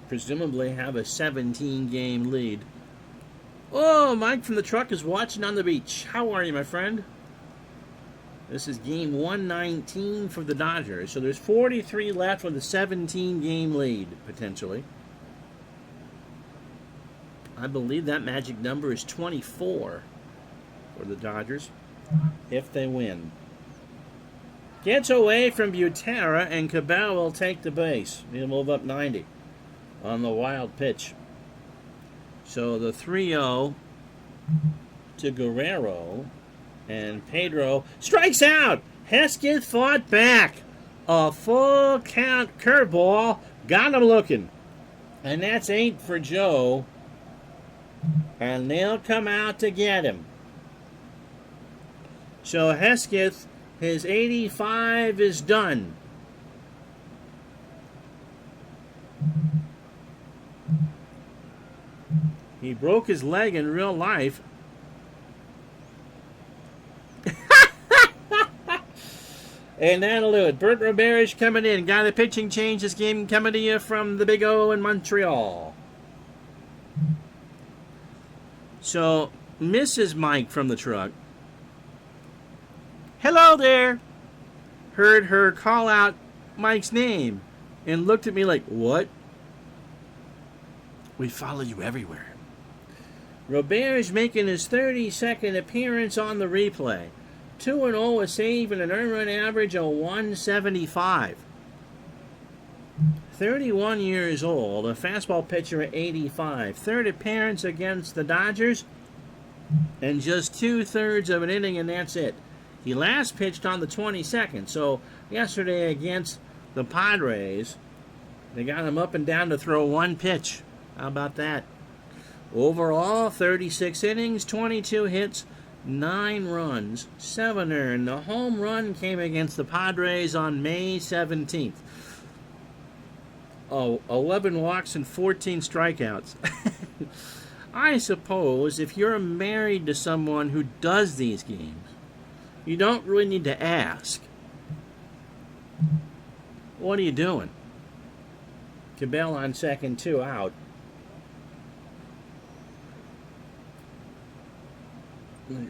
Presumably have a 17-game lead. Oh, Mike from the truck is watching on the beach. How are you, my friend? This is game 119 for the Dodgers. So there's 43 left with a 17-game lead, potentially. I believe that magic number is 24 for the Dodgers, if they win. Gets away from Butera, and Cabell will take the base. He'll move up 90 on the wild pitch. So the 3-0 to Guerrero, and Pedro strikes out. Hesketh fought back. A full count curveball got him looking. And that's 8 for Joe. And they'll come out to get him. So Hesketh, his 85 is done. He broke his leg in real life. And that'll do it. Bert Roberge coming in. Got a pitching change this game coming to you from the Big O in Montreal. So, Mrs. Mike from the truck. Hello there. Heard her call out Mike's name and looked at me like, what? We follow you everywhere. Roberge making his 32nd appearance on the replay. 2-0, a save, and an earned run average of 175. 31 years old, a fastball pitcher at 85. Third appearance against the Dodgers, and just 2/3 of an inning, and that's it. He last pitched on the 22nd, so yesterday against the Padres, they got him up and down to throw one pitch. How about that? Overall, 36 innings, 22 hits, 9 runs, 7 earned. The home run came against the Padres on May 17th. 11 walks and 14 strikeouts. I suppose if you're married to someone who does these games, you don't really need to ask, what are you doing? Cabell on second, 2 out.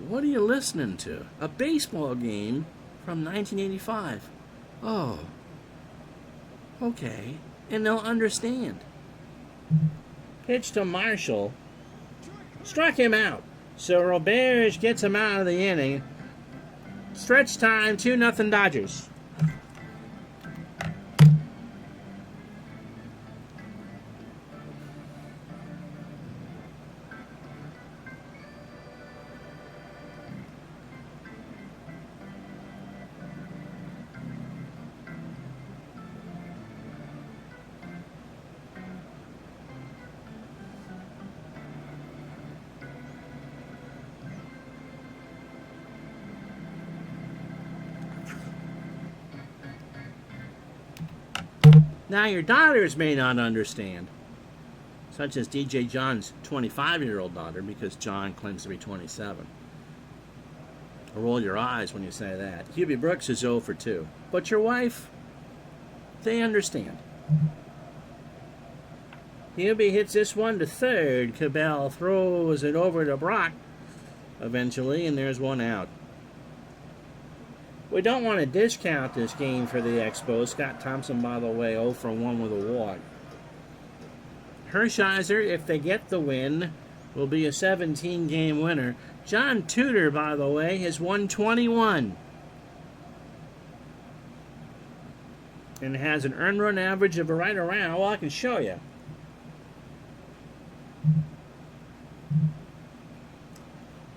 What are you listening to? A baseball game from 1985. Oh, okay. And they'll understand. Pitch to Marshall. Struck him out. So Roberge gets him out of the inning. Stretch time, 2-0 Dodgers. Now, your daughters may not understand, such as DJ John's 25-year-old daughter, because John claims to be 27. Roll your eyes when you say that. Hubie Brooks is 0 for 2. But your wife, they understand. Hubie hits this one to third. Cabell throws it over to Brock eventually, and there's one out. We don't want to discount this game for the Expos. Scott Thompson, by the way, 0 for 1 with a walk. Hershiser, if they get the win, will be a 17-game winner. John Tudor, by the way, has won 21. And has an earned run average of right around, well, I can show you.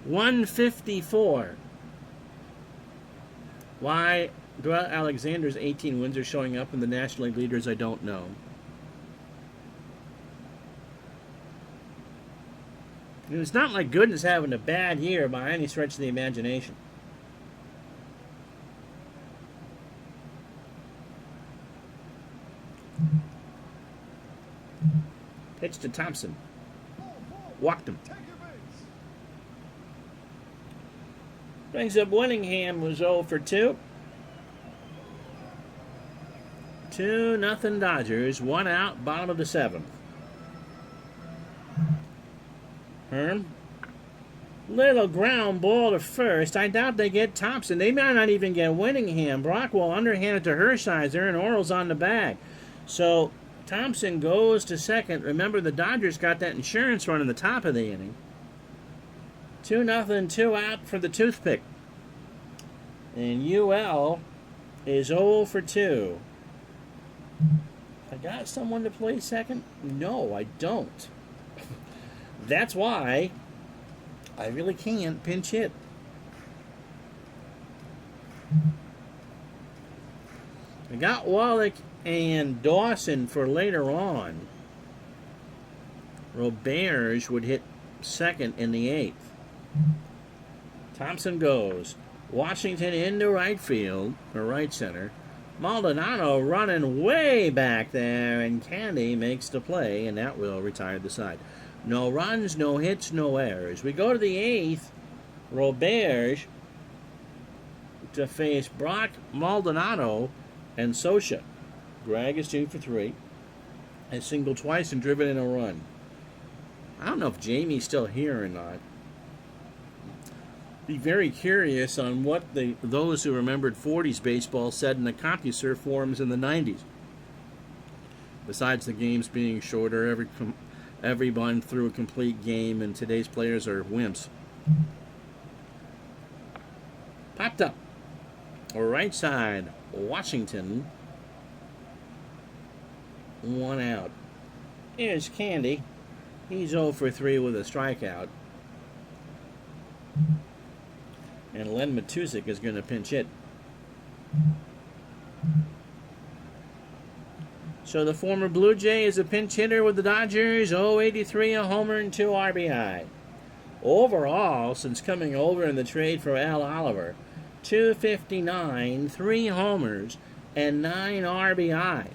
.154. Why Joel Alexander's 18 wins are showing up in the National League leaders, I don't know. And it's not like Gooden's having a bad year by any stretch of the imagination. Pitch to Thompson. Walked him. Brings up Winningham, was 0 for 2. 2-0 Dodgers. 1 out, bottom of the 7th. Herm. Little ground ball to first. I doubt they get Thompson. They might not even get Winningham. Brock will underhand it to Hershiser, and Oral's on the bag. So Thompson goes to second. Remember, the Dodgers got that insurance run in the top of the inning. 2-0, 2 out for the toothpick. And UL is 0 for 2. I got someone to play second? No, I don't. That's why I really can't pinch hit. I got Wallach and Dawson for later on. Roberge would hit second in the 8th. Thompson goes. Washington into right field, or right center. Maldonado running way back there, and Candy makes the play, and that will retire the side. No runs, no hits, no errors. We go to the 8th. Roberge to face Brock, Maldonado, and Scioscia. Greg is 2 for 3. Has singled twice and driven in a run. I don't know if Jamie's still here or not. Be very curious on what those who remembered 40s baseball said in the CompuServe forums in the 90s. Besides the games being shorter, everyone threw a complete game, and today's players are wimps. Popped up. Right side, Washington. 1 out. Here's Candy. He's 0 for 3 with a strikeout. And Len Matusik is going to pinch hit. So the former Blue Jay is a pinch hitter with the Dodgers. 0.83, a homer, and 2 RBI. Overall, since coming over in the trade for Al Oliver, 259, 3 homers, and 9 RBI.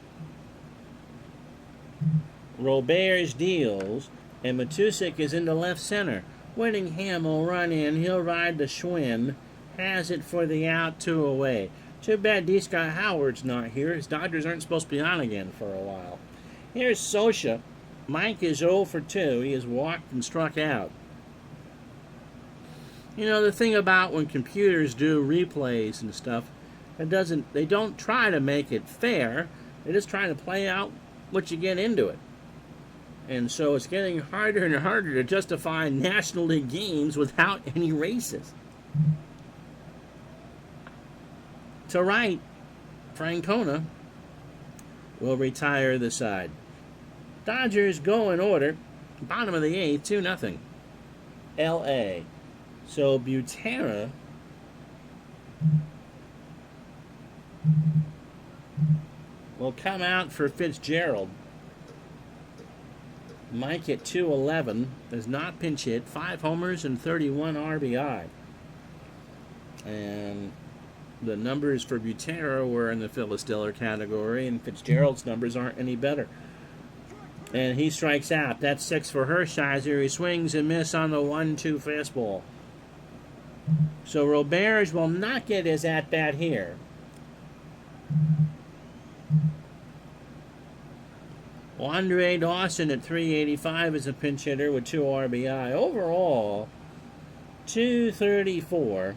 Roberge deals, and Matusik is into left center. Whittingham will run in. He'll ride the Schwinn. Has it for the out, 2 away. Too bad D-Scott Howard's not here. His Dodgers aren't supposed to be on again for a while. Here's Scioscia. Mike is 0 for 2. He has walked and struck out. You know, the thing about when computers do replays and stuff, they don't try to make it fair. They just try to play out what you get into it. And so it's getting harder and harder to justify National League games without any races. To right, Francona will retire the side. Dodgers go in order. Bottom of the 8th, 2-0. L.A. So Butera will come out for Fitzgerald. Mike at 211 does not pinch hit, 5 homers and 31 RBI. And the numbers for Butera were in the Phyllis Diller category, and Fitzgerald's numbers aren't any better. And he strikes out. That's 6 for Hershiser. He swings and misses on the 1-2 fastball. So Roberge will not get his at-bat here. Andre Dawson at 385 is a pinch hitter with 2 RBI. Overall, 234,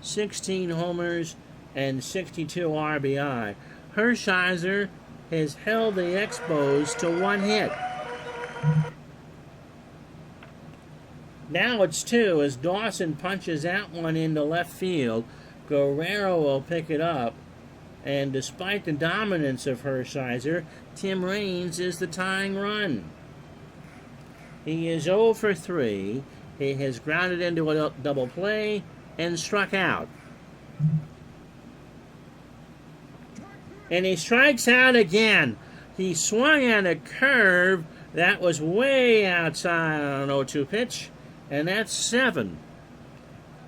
16 homers, and 62 RBI. Hershiser has held the Expos to 1 hit. Now it's 2 as Dawson punches that one into left field. Guerrero will pick it up. And despite the dominance of Hershiser, Tim Raines is the tying run. He is 0 for 3. He has grounded into a double play and struck out. And he strikes out again. He swung at a curve that was way outside on an 0-2 pitch, and that's 7.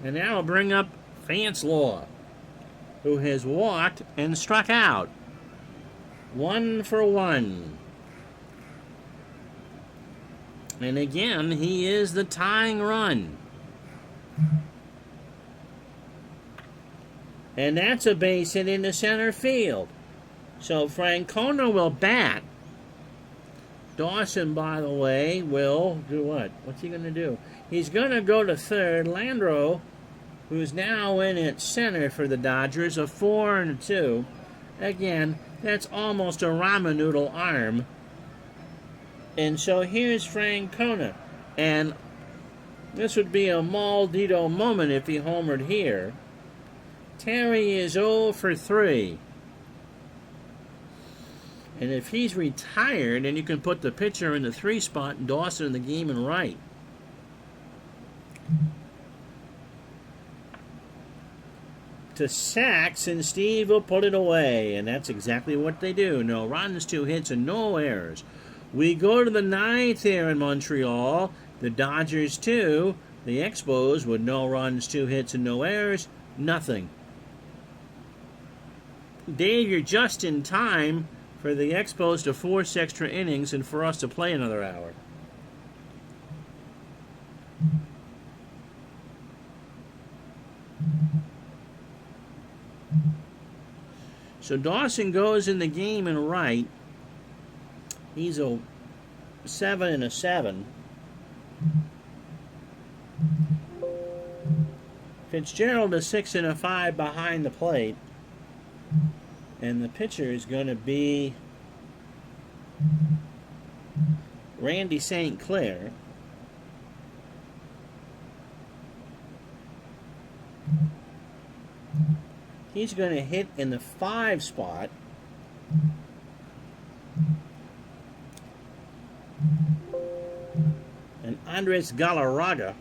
And now we'll bring up Vance Law, who has walked and struck out. 1 for 1. And again, he is the tying run. And that's a base hit into center field. So Francona will bat. Dawson, by the way, will do what? What's he going to do? He's going to go to third. Landreau, who's now in at center for the Dodgers, a 4-2. Again, that's almost a ramen noodle arm. And so here's Francona. And this would be a Maldonado moment if he homered here. Terry is 0 for 3. And if he's retired, then you can put the pitcher in the 3 spot and Dawson in the game and right. To Sachs, and Steve will put it away. And that's exactly what they do. No runs, 2 hits, and no errors. We go to the 9th here in Montreal. The Dodgers 2. The Expos with no runs, 2 hits, and no errors. Nothing. Dave, you're just in time for the Expos to force extra innings and for us to play another hour. So Dawson goes in the game in right. He's a 7 and a 7. Fitzgerald a 6 and a 5 behind the plate. And the pitcher is going to be Randy St. Clair. He's going to hit in the 5 spot. And Andres Galarraga,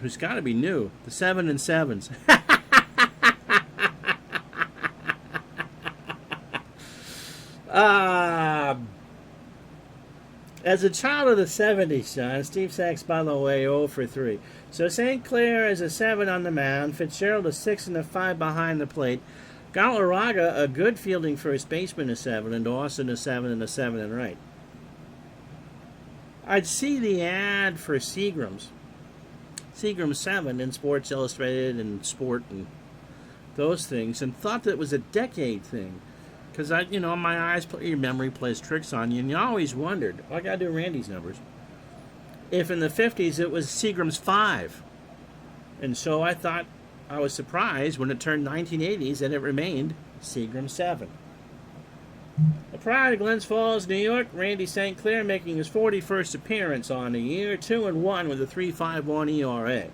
who's got to be new, the 7 and 7s. As a child of the 70s, John, Steve Sachs, by the way, 0 for 3. So St. Clair is a 7 on the mound. Fitzgerald a 6 and a 5 behind the plate. Galarraga, a good fielding first baseman, a 7. And Dawson a 7 and a 7 and right. I'd see the ad for Seagram's. Seagram's 7 in Sports Illustrated and Sport and those things, and thought that it was a decade thing. Because, my eyes, your memory plays tricks on you, and you always wondered, I got to do Randy's numbers, if in the 50s it was Seagram's 5. And so I thought, I was surprised when it turned 1980s and it remained Seagram's 7. Prior to Glens Falls, New York, Randy St. Clair making his 41st appearance on the year, 2-1 with a 3.51 ERA.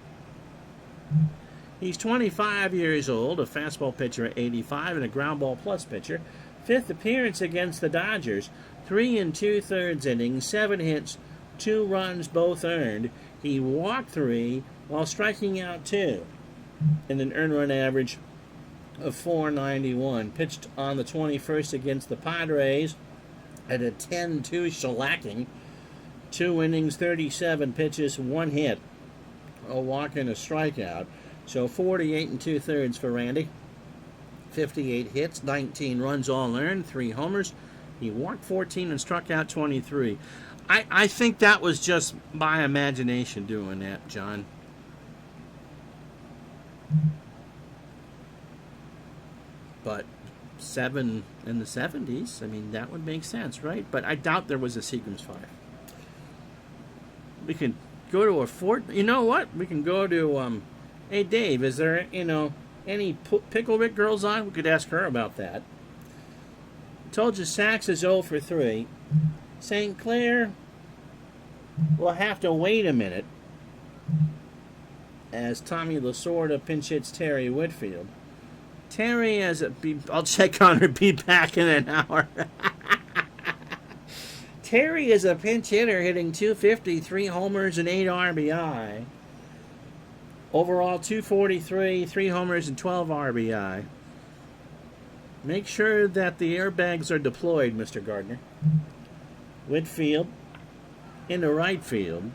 He's 25 years old, a fastball pitcher at 85 and a ground ball plus pitcher. 5th appearance against the Dodgers, 3 2/3 innings, 7 hits, 2 runs, both earned. He walked 3 while striking out 2, and an earned run average of 491. Pitched on the 21st against the Padres at a 10-2 shellacking. 2 innings, 37 pitches, 1 hit, a walk and a strikeout. So 48 2/3 for Randy. 58 hits, 19 runs all earned, 3 homers. He walked 14 and struck out 23. I think that was just my imagination doing that, John. But 7 in the 70s, that would make sense, right? But I doubt there was a Seagram's 5. We can go to a fort. You know what? We can go to, hey, Dave, is there, any Pickle Rick girls on? We could ask her about that. Told you Sachs is 0 for 3. St. Clair will have to wait a minute as Tommy Lasorda pinch hits Terry Whitfield. Terry I'll check on her, be back in an hour. Terry is a pinch hitter hitting .250, 3 homers and 8 RBI. Overall, 243, 3 homers and 12 RBI. Make sure that the airbags are deployed, Mr. Gardner. Whitfield into right field.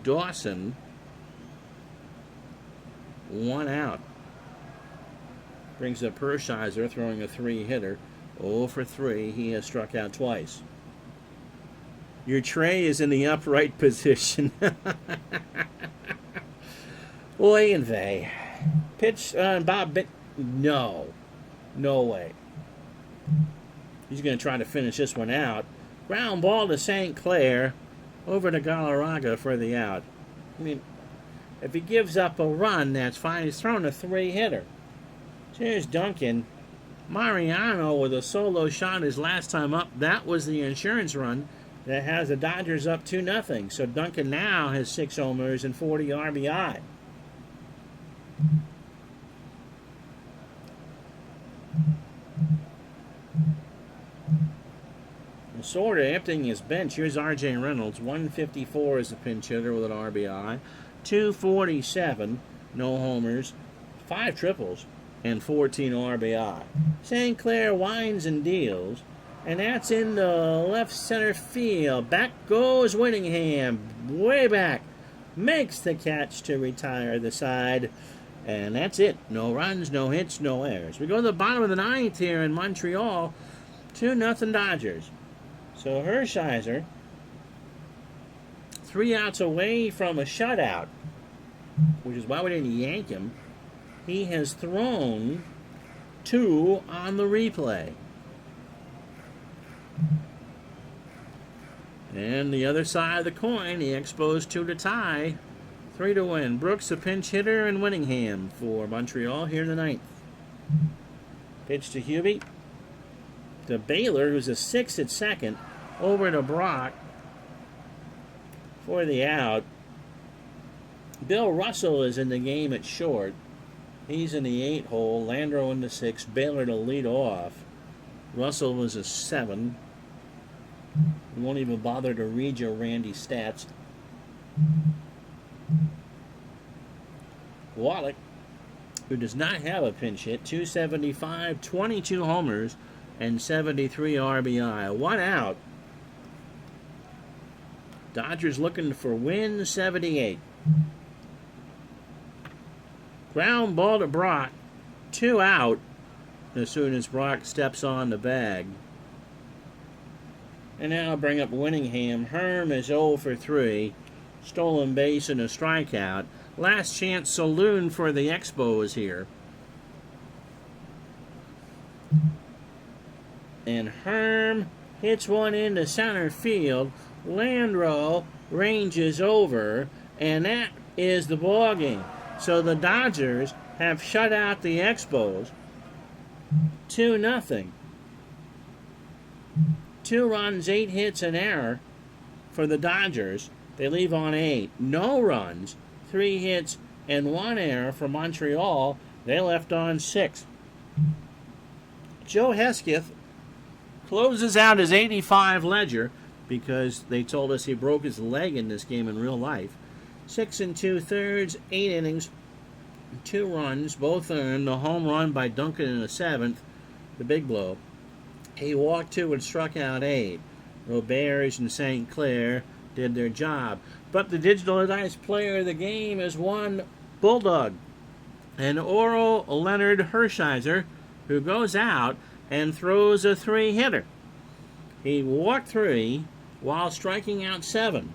Dawson, 1 out. Brings up Hershiser, throwing a 3-hitter. 0 for 3. He has struck out twice. Your tray is in the upright position. Oy and vey. Pitch, Bob. No way. He's going to try to finish this one out. Ground ball to St. Clair. Over to Galarraga for the out. If he gives up a run, that's fine. He's thrown a 3-hitter. Here's Duncan. Mariano with a solo shot his last time up. That was the insurance run that has the Dodgers up 2-0. So Duncan now has 6 homers and 40 RBI. Sort of emptying his bench. Here's R.J. Reynolds. 154 as a pinch hitter with an RBI. 247, no homers, 5 triples, and 14 RBI. St. Clair winds and deals, and that's in the left center field. Back goes Whittingham, way back. Makes the catch to retire the side. And that's it. No runs, no hits, no errors. We go to the bottom of the 9th here in Montreal. 2-0 Dodgers. So Hershiser 3 outs away from a shutout, which is why we didn't yank him. He has thrown 2 on the replay. And the other side of the coin, the Expos 2 to tie, 3 to win. Brooks, a pinch hitter, and Winningham for Montreal here in the 9th. Pitch to Hubie. To Baylor, who's a 6 at second. Over to Brock for the out. Bill Russell is in the game at short. He's in the 8 hole. Landro in the 6. Baylor to lead off. Russell was a 7. We won't even bother to read your Randy stats. Wallach, who does not have a pinch hit, 275, 22 homers, and 73 RBI. 1 out. Dodgers looking for win 78. Ground ball to Brock. 2 out as soon as Brock steps on the bag. And now I'll bring up Winningham. Herm is 0 for 3. Stolen base and a strikeout. Last chance saloon for the Expos here. And Herm hits one into center field. Landro ranges over. And that is the ball game. So the Dodgers have shut out the Expos 2-0. 2 runs, 8 hits, an error for the Dodgers. They leave on 8. No runs, 3 hits, and 1 error for Montreal. They left on 6. Joe Hesketh closes out his 85 ledger because they told us he broke his leg in this game in real life. 6 2/3, 8 innings, 2 runs, both earned. The home run by Duncan in the 7th, the big blow. He walked 2 and struck out 8. Roberts and St. Clair did their job. But the digitalized player of the game is one Bulldog. And Oro Leonard Hershiser, who goes out and throws a 3-hitter. He walked 3 while striking out 7.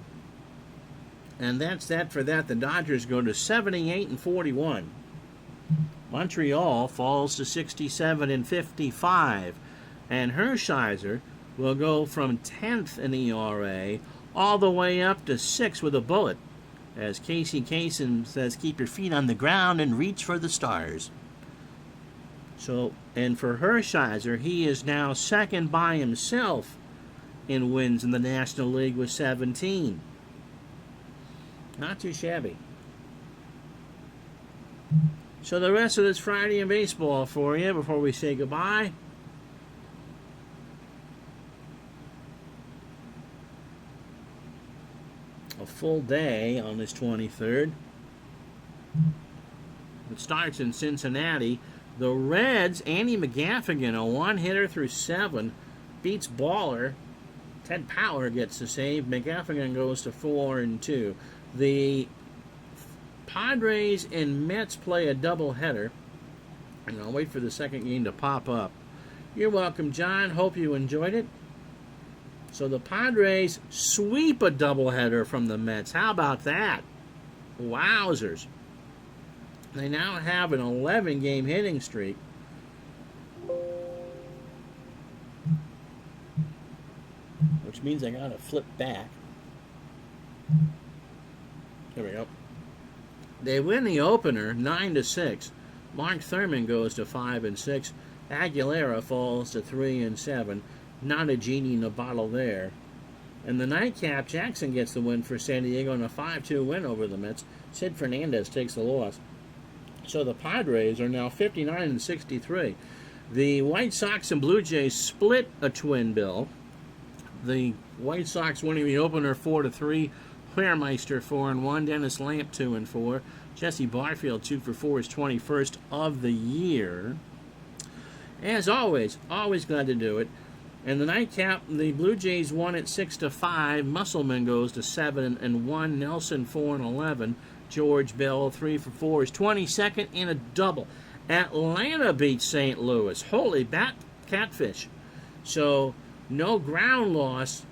And that's that for that. The Dodgers go to 78 and 41. Montreal falls to 67 and 55. And Hershiser will go from 10th in ERA all the way up to 6th with a bullet. As Casey Kasem says, keep your feet on the ground and reach for the stars. So, and for Hershiser, he is now second by himself in wins in the National League with 17. Not too shabby. So the rest of this Friday in baseball for you before we say goodbye. A full day on this 23rd. It starts in Cincinnati. The Reds, Andy McGaffigan, a 1-hitter through 7, beats Baller. Ted Power gets the save. McGaffigan goes to 4 and 2. The Padres and Mets play a doubleheader. And I'll wait for the second game to pop up. You're welcome, John. Hope you enjoyed it. So the Padres sweep a doubleheader from the Mets. How about that? Wowzers. They now have an 11-game hitting streak. Which means I gotta flip back. There we go. They win the opener 9-6. Mark Thurman goes to 5 and 6. Aguilera falls to 3 and 7. Not a genie in a bottle there. And the nightcap, Jackson gets the win for San Diego in a 5-2 win over the Mets. Sid Fernandez takes the loss. So the Padres are now 59 and 63. The White Sox and Blue Jays split a twin bill. The White Sox winning the opener 4-3. Quermeister 4 and 1. Dennis Lamp 2 and 4. Jesse Barfield 2 for 4, his 21st of the year. As always glad to do it. And the nightcap, the Blue Jays won at 6-5. Musselman goes to 7 and 1. Nelson 4 and 11. George Bell 3 for 4, his 22nd in a double. Atlanta beats St. Louis. Holy catfish! So no ground loss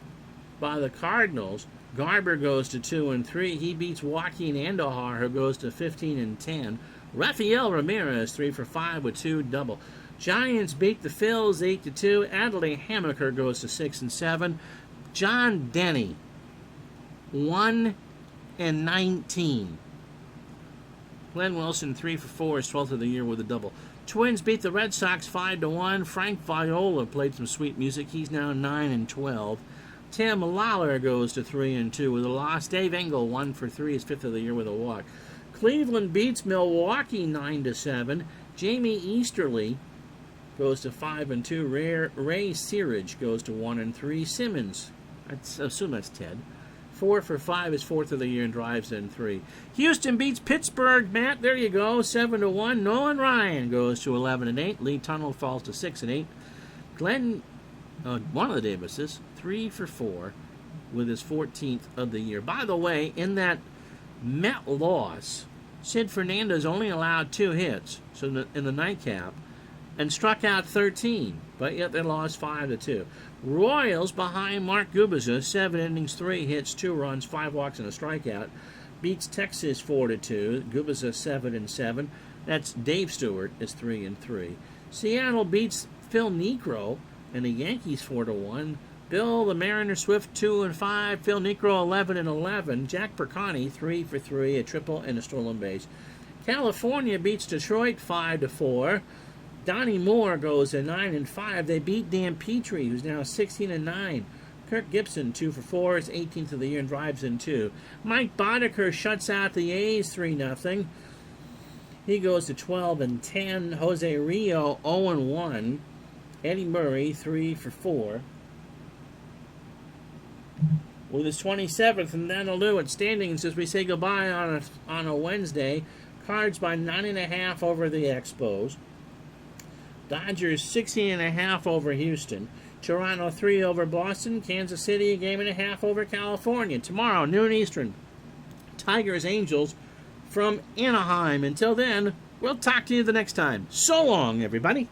by the Cardinals. Garber goes to 2-3. He beats Joaquin Andujar, who goes to 15-10. Rafael Ramirez 3 for 5 with 2 double. Giants beat the Phils 8-2. Adley Hammaker goes to 6-7. John Denny 1-19. Glenn Wilson 3 for 4, his 12th of the year with a double. Twins beat the Red Sox 5-1. Frank Viola played some sweet music. He's now 9-12. Tim Lawler goes to 3-2 with a loss. Dave Engel 1 for 3, his 5th of the year with a walk. Cleveland beats Milwaukee 9-7. Jamie Easterly goes to 5-2. Ray Searage goes to 1-3. Simmons, I assume that's Ted, 4 for 5, his 4th of the year, and drives in 3. Houston beats Pittsburgh, Matt, there you go, 7-1. Nolan Ryan goes to 11-8. Lee Tunnell falls to 6-8. Glenn, one of the Davises, 3 for 4 with his 14th of the year. By the way, in that Met loss, Sid Fernandez only allowed 2 hits, so in the nightcap, and struck out 13, but yet they lost 5-2. Royals behind Mark Gubiza, 7 innings, 3 hits, 2 runs, 5 walks, and a strikeout. Beats Texas 4-2. Gubiza 7-7. That's Dave Stewart is 3-3. Seattle beats Phil Niekro and the Yankees 4-1. Bill the Mariner Swift 2-5. Phil Niekro 11-11. Jack Percani 3 for 3, a triple and a stolen base. California beats Detroit 5-4. Donnie Moore goes to 9-5. They beat Dan Petrie, who's now 16-9. Kirk Gibson 2 for 4, his 18th of the year, and drives in 2. Mike Boddicker shuts out the A's 3-0. He goes to 12-10. Jose Rio 0-1. Eddie Murray 3 for 4. With his 27th, and that'll do it. Standings as we say goodbye on a Wednesday. Cards by 9.5 over the Expos. Dodgers 16.5 over Houston. Toronto 3 over Boston. Kansas City a game and a half over California. Tomorrow, noon Eastern. Tigers Angels from Anaheim. Until then, we'll talk to you the next time. So long, everybody.